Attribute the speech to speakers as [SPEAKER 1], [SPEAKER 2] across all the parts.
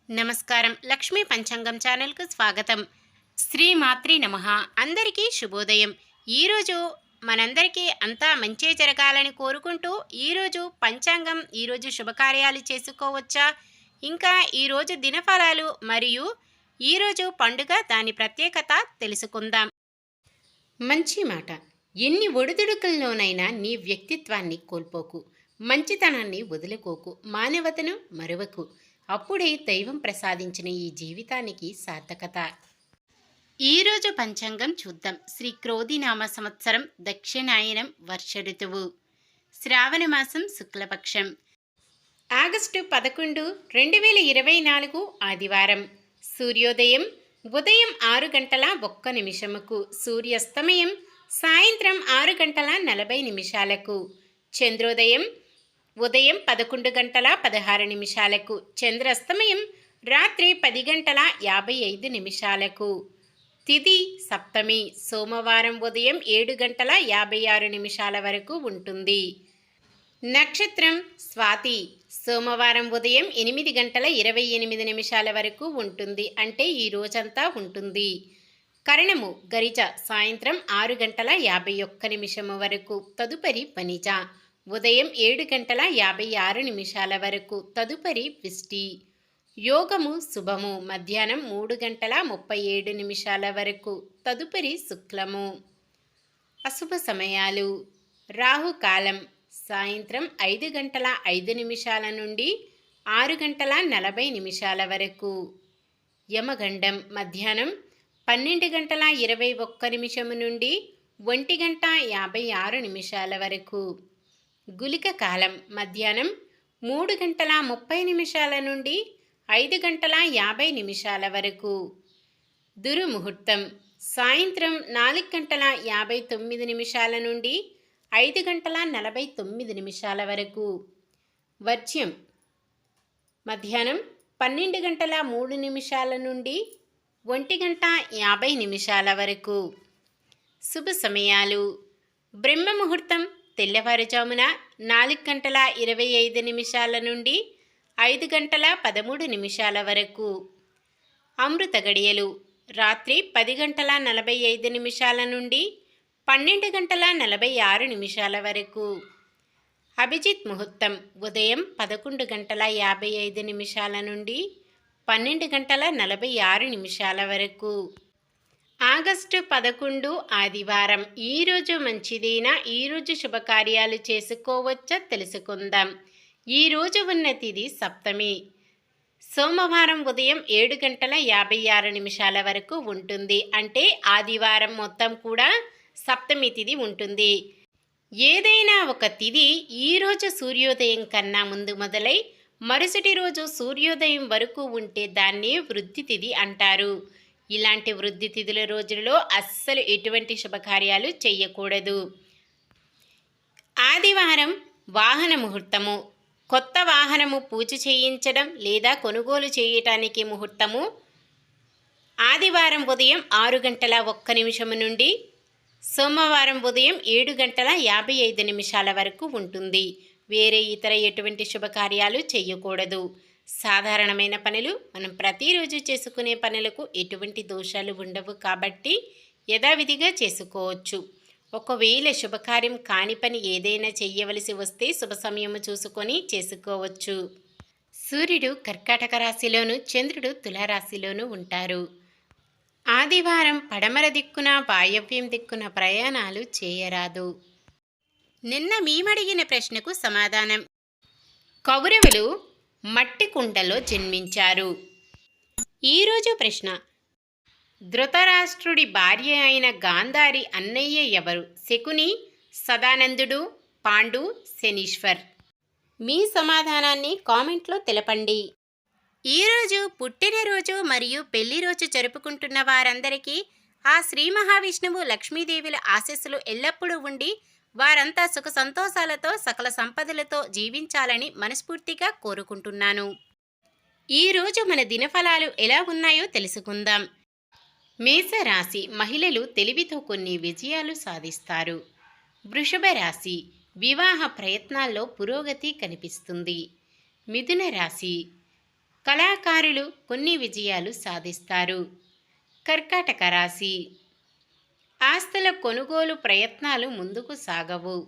[SPEAKER 1] నమస్కారం. లక్ష్మీ పంచాంగం ఛానల్‌కు స్వాగతం. శ్రీమాత్రే నమః. అందరికీ శుభోదయం. ఈరోజు మనందరికీ అంతా మంచే జరగాలని కోరుకుంటూ ఈరోజు పంచాంగం, ఈరోజు శుభకార్యాలు చేసుకోవచ్చా? ఇంకా ఈరోజు దినఫలాలు మరియు ఈరోజు పండుగ దాని ప్రత్యేకత తెలుసుకుందాం. మంచి మాట. ఎన్ని ఒడిదుడుకుల్లోనైనా నీ వ్యక్తిత్వాన్ని కోల్పోకు. మంచితనాన్ని వదులుకోకు. మానవతను మరువకు. అప్పుడే దైవం ప్రసాదించిన ఈ జీవితానికి సార్థకత. ఈరోజు పంచాంగం చూద్దాం. శ్రీ క్రోధినామ సంవత్సరం, దక్షిణాయనం, వర్ష ఋతువు, శ్రావణ మాసం, శుక్లపక్షం, ఆగస్టు 11, 2024 ఆదివారం. సూర్యోదయం ఉదయం 6 గంటల 1 నిమిషముకు, సూర్యాస్తమయం సాయంత్రం 6 గంటల 40 నిమిషాలకు, చంద్రోదయం ఉదయం 11 గంటల 16 నిమిషాలకు, చంద్రాస్తమయం రాత్రి 10 గంటల 55 నిమిషాలకు. తిథి సప్తమి, సోమవారం ఉదయం 7 గంటల 56 నిమిషాల వరకు ఉంటుంది. నక్షత్రం స్వాతి, సోమవారం ఉదయం 8 గంటల 28 నిమిషాల వరకు ఉంటుంది, అంటే ఈ రోజంతా ఉంటుంది. కరణము గరిజ, సాయంత్రం 6 గంటల 51 నిమిషము వరకు, తదుపరి వనిజ, ఉదయం 7 గంటల 56 నిమిషాల వరకు, తదుపరి విష్టి. యోగము శుభము, మధ్యాహ్నం 3 గంటల 37 నిమిషాల వరకు, తదుపరి శుక్లము. అశుభ సమయాలు: రాహుకాలం సాయంత్రం 5 గంటల 5 నిమిషాల నుండి 6 గంటల 40 నిమిషాల వరకు. యమగండం మధ్యాహ్నం 12 గంటల 21 నిమిషము నుండి 1 గంట 56 నిమిషాల వరకు. గుళిక కాలం మధ్యాహ్నం 3 గంటల 30 నిమిషాల నుండి 5 గంటల 50 నిమిషాల వరకు. దుర్ముహూర్తం సాయంత్రం 4 గంటల 59 నిమిషాల నుండి 5 గంటల 49 నిమిషాల వరకు. వర్జ్యం మధ్యాహ్నం 12 గంటల 3 నిమిషాల నుండి 1 గంట 50 నిమిషాల వరకు. శుభ సమయాలు: బ్రహ్మ ముహూర్తం తెల్లవారుజామున 4 గంటల 25 నిమిషాల నుండి 5 గంటల 13 నిమిషాల వరకు. అమృత గడియలు రాత్రి 10 గంటల 45 నిమిషాల నుండి 12 గంటల 46 నిమిషాల వరకు. అభిజిత్ ముహూర్తం ఉదయం 11 గంటల 55 నిమిషాల నుండి 12 గంటల 46 నిమిషాల వరకు. ఆగస్టు 11 ఆదివారం. ఈరోజు మంచిదేనా? ఈరోజు శుభకార్యాలు చేసుకోవచ్చా తెలుసుకుందాం. ఈరోజు ఉన్న తిథి సప్తమి. సోమవారం ఉదయం 7 గంటల 56 నిమిషాల వరకు ఉంటుంది, అంటే ఆదివారం మొత్తం కూడా సప్తమి తిథి ఉంటుంది. ఏదైనా ఒక తిథి ఈరోజు సూర్యోదయం కన్నా ముందు మొదలై మరుసటి రోజు సూర్యోదయం వరకు ఉంటే దాన్ని వృద్ధి తిథి అంటారు. ఇలాంటి వృద్ధి తిథుల రోజులలో అస్సలు ఎటువంటి శుభకార్యాలు చేయకూడదు. ఆదివారం వాహన ముహూర్తము. కొత్త వాహనము పూజ చేయించడం లేదా కొనుగోలు చేయటానికి ముహూర్తము ఆదివారం ఉదయం 6 గంటల 1 నిమిషము నుండి సోమవారం ఉదయం 7 గంటల 55 నిమిషాల వరకు ఉంటుంది. వేరే ఇతర ఎటువంటి శుభకార్యాలు చేయకూడదు. సాధారణమైన పనులు మనం ప్రతిరోజు చేసుకునే పనులకు ఎటువంటి దోషాలు ఉండవు కాబట్టి యథావిధిగా చేసుకోవచ్చు. ఒకవేళ శుభకార్యం కాని పని ఏదైనా చెయ్యవలసి వస్తే శుభ సమయము చూసుకొని చేసుకోవచ్చు. సూర్యుడు కర్కాటక రాశిలోను, చంద్రుడు తులారాశిలోనూ ఉంటారు. ఆదివారం పడమర దిక్కున, వాయవ్యం దిక్కున ప్రయాణాలు చేయరాదు. నిన్న మేమడిగిన ప్రశ్నకు సమాధానం: కౌరవులు మట్టి కుండలో జన్మించారు. ఈరోజు ప్రశ్న: ధృతరాష్ట్రుడి భార్య అయిన గాంధారి అన్నయ్య ఎవరు? శకుని, సదానందుడు, పాండు, శనీశ్వర్. మీ సమాధానాన్ని కామెంట్లో తెలపండి. ఈరోజు పుట్టినరోజు మరియు పెళ్లి రోజు జరుపుకుంటున్న వారందరికీ ఆ శ్రీ మహావిష్ణువు, లక్ష్మీదేవుల ఆశీస్సులు ఎల్లప్పుడూ ఉండి వారంతా సుఖ సంతోషాలతో సకల సంపదలతో జీవించాలని మనస్ఫూర్తిగా కోరుకుంటున్నాను. ఈరోజు మన దినఫలాలు ఎలా ఉన్నాయో తెలుసుకుందాం. మేషరాశి మహిళలు తెలివితో కొన్ని విజయాలు సాధిస్తారు. వృషభ రాశి వివాహ ప్రయత్నాల్లో పురోగతి కనిపిస్తుంది. మిథున రాశి కళాకారులు కొన్ని విజయాలు సాధిస్తారు. కర్కాటక రాశి. ఆస్తుల కొనుగోలు ప్రయత్నాలు ముందుకు సాగవు.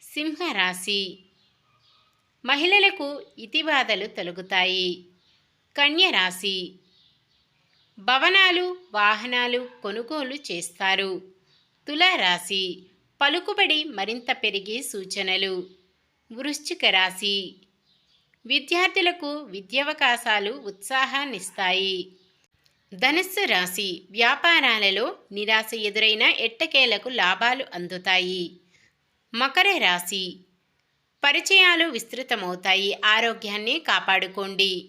[SPEAKER 1] సింహరాశి. మహిళలకు ఇతిబాధలు తొలగుతాయి. కన్య రాశి. భవనాలు వాహనాలు కొనుగోలు చేస్తారు. తులారాశి. పలుకుబడి మరింత పెరిగే సూచనలు. వృశ్చిక రాశి. విద్యార్థులకు విద్యావకాశాలు ఉత్సాహాన్నిస్తాయి. ధనుస్సు రాశి. వ్యాపారాలలో నిరాశ ఎదురైన ఎట్టకేలకు లాభాలు అందుతాయి. మకర రాశి. పరిచయాలు విస్తృతమవుతాయి. ఆరోగ్యాన్ని కాపాడుకోండి.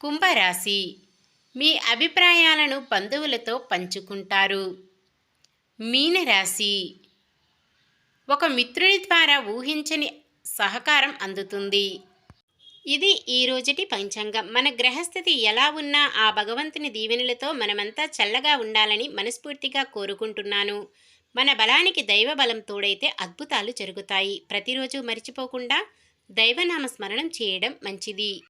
[SPEAKER 1] కుంభరాశి. మీ అభిప్రాయాలను బంధువులతో పంచుకుంటారు. మీనరాశి. ఒక మిత్రుని ద్వారా ఊహించని సహకారం అందుతుంది. ఇది ఈ రోజుటి పంచాంగం. మన గ్రహస్థితి ఎలా ఉన్నా ఆ భగవంతుని దీవెనలతో మనమంతా చల్లగా ఉండాలని మనస్ఫూర్తిగా కోరుకుంటున్నాను. మన బలానికి దైవ బలం తోడైతే అద్భుతాలు జరుగుతాయి. ప్రతిరోజు మర్చిపోకుండా దైవనామ స్మరణం చేయడం మంచిది.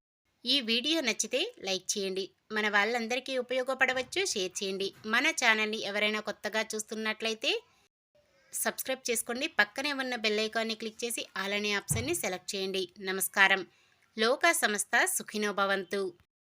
[SPEAKER 1] ఈ వీడియో నచ్చితే లైక్ చేయండి. మన వాళ్ళందరికీ ఉపయోగపడవచ్చు. షేర్ చేయండి. మన ఛానల్ని ఎవరైనా కొత్తగా చూస్తున్నట్లయితే సబ్స్క్రైబ్ చేసుకోండి. పక్కనే ఉన్న బెల్ ఐకాన్ని క్లిక్ చేసి ఆల్ అనే ఆప్షన్ని సెలెక్ట్ చేయండి. నమస్కారం. లోకా సమస్త సుఖినో భవంతు.